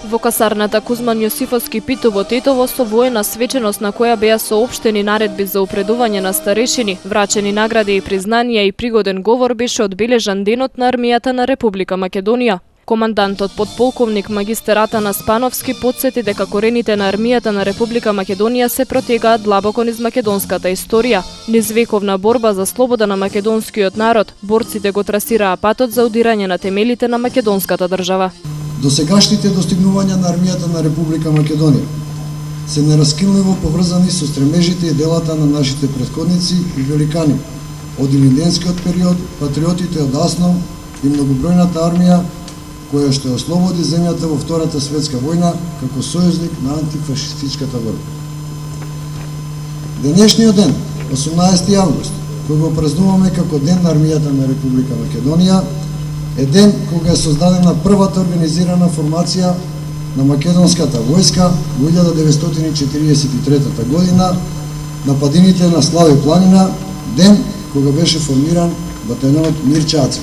Во касарната Кузман Јосифовски Пито во Тетово со воена свеченост на која беа соопштени наредби за упредување на старешини, врачени награди и признанија и пригоден говор беше одбележан денот на армијата на Република Македонија. Командантот подполковник магистер Атанас Спановски потсети дека корените на армијата на Република Македонија се протегаат длабоко низ македонската историја. Низ вековна борба за слобода на македонскиот народ, борците го трасираа патот за удирање на темелите на македонската држава. Досегашните достигнувања на армијата на Република Македонија се нераскинливо поврзани со стремежите и делата на нашите претходници и великани од илинденскиот период, патриотите од Аснов и многобројната армија која што ја ослободи земјата во Втората светска војна како сојузник на антифашистичката борба. Денешниот ден, 18 август, кој го празнуваме како Ден на армијата на Република Македонија, е ден кога е создадена првата организирана формација на македонската војска во 1943 година на падините на Славе планина, ден кога беше формиран батальонот Мирче Аци.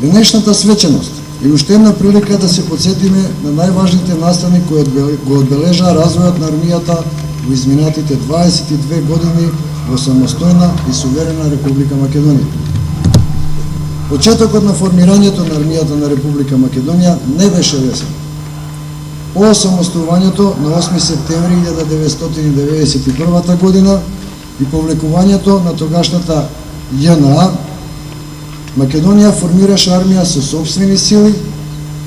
Денешната свеченост е уште една прилика да се потсетиме на најважните настани кои го одбележаа развојот на армијата во изминатите 22 години во самостојна и суверена Република Македонија. Почетокот на формирањето на армијата на Република Македонија не беше лесен. По осамостојувањето на 8 септември 1991 година и повлекувањето на тогашната ЈНА, Македонија формираше армија со сопствени сили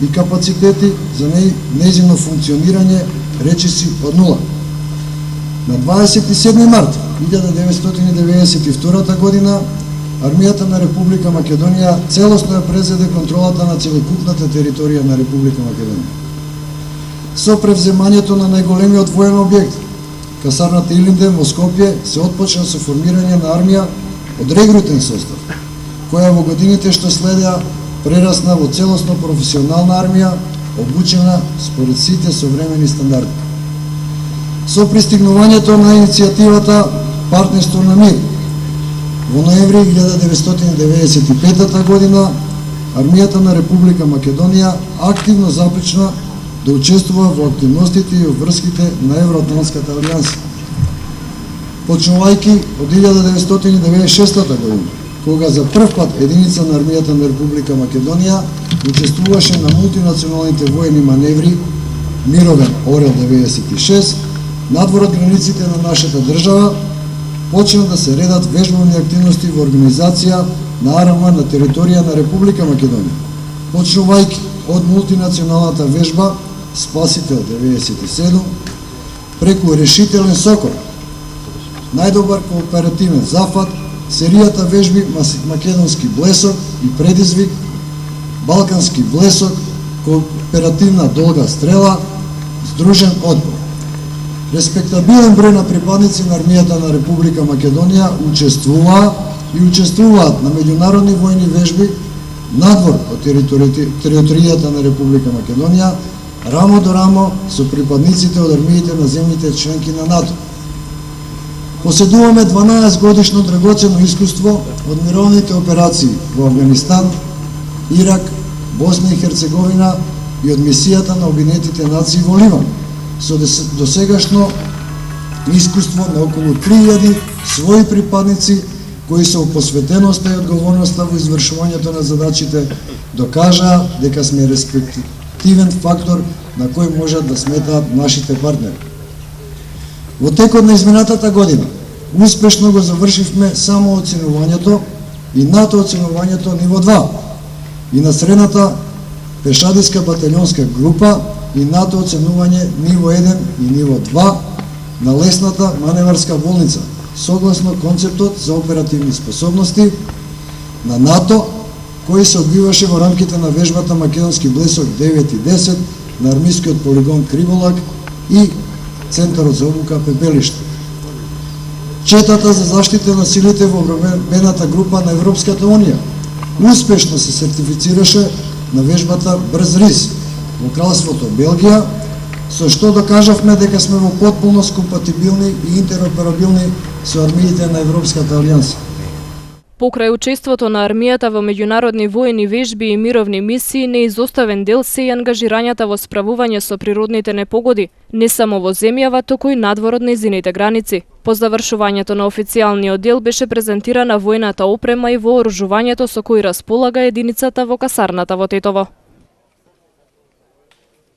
и капацитети за нејзино функционирање речиси од нула. На 27 март 1992 година армијата на Република Македонија целосно ја презеде контролата на целокупната територија на Република Македонија. Со превземањето на најголемиот воен објект, касарната Илинден во Скопје, се отпочна со формирање на армија од регрутен состав, која во годините што следеа прерасна во целосно професионална армија, обучена според сите современи стандарди. Со пристигнувањето на иницијативата Партнерство на мир, во ноември 1995 година, армијата на Република Македонија активно започна да учествува во активностите и врските на Евроатлантската алијанса. Почнувајќи од 1996 година, кога за прв пат единица на армијата на Република Македонија учествуваше на мултинационалните воени маневри Мировен Орел 96, надвор од границите на нашата држава, почна да се редат вежбовни активности во организација на АРМ на територија на Република Македонија, почнувајќи од мултинационалната вежба Спасител 97, преку Решителен Сокол, најдобар кооперативен зафат, серијата вежби Македонски блесок и предизвик, Балкански блесок, кооперативна долга стрела, Здружен одбор. Респектабилен број на припадници на армијата на Република Македонија учествуваат на меѓународни војни вежби надвор од територијата на Република Македонија, рамо до рамо со припадниците од армиите на земјите членки на НАТО. Поседуваме 12 годишно драгоцено искуство од мировните операции во Афганистан, Ирак, Босна и Херцеговина и од мисијата на Обединетите нации во Ливан, со досегашно искуство на околу 3000 своји припадници кои со посветеноста и одговорноста во извршувањето на задачите докажаа дека сме респективен фактор на кој можат да сметаат нашите партнери. Во текот на изминатата година успешно го завршивме само оценувањето и натооценувањето ниво 2 и на средната пешадиска батальонска група и натооценување ниво 1 и ниво 2 на лесната маневарска болница, согласно концептот за оперативни способности на НАТО, кој се одбиваше во рамките на вежбата Македонски блесок 9 и 10 на армискиот полигон Криволак и Центарот за обука Пепелиште. Четата за заштита на силите во обрамбената група на Европската Унија успешно се сертифицираше на вежбата Брз рис во Кралството Белгија, со што докажавме дека сме во потполност компатибилни и интероперабилни со армиите на Европската алијанса. Покрај учеството на армијата во меѓународни воени вежби и мировни мисии, неизоставен дел се и ангажирањата во справување со природните непогоди, не само во земјава, туку и надвор од нејзините граници. По завршувањето на официјалниот дел беше презентирана војната опрема и вооружувањето со кои располага единицата во касарната во Тетово.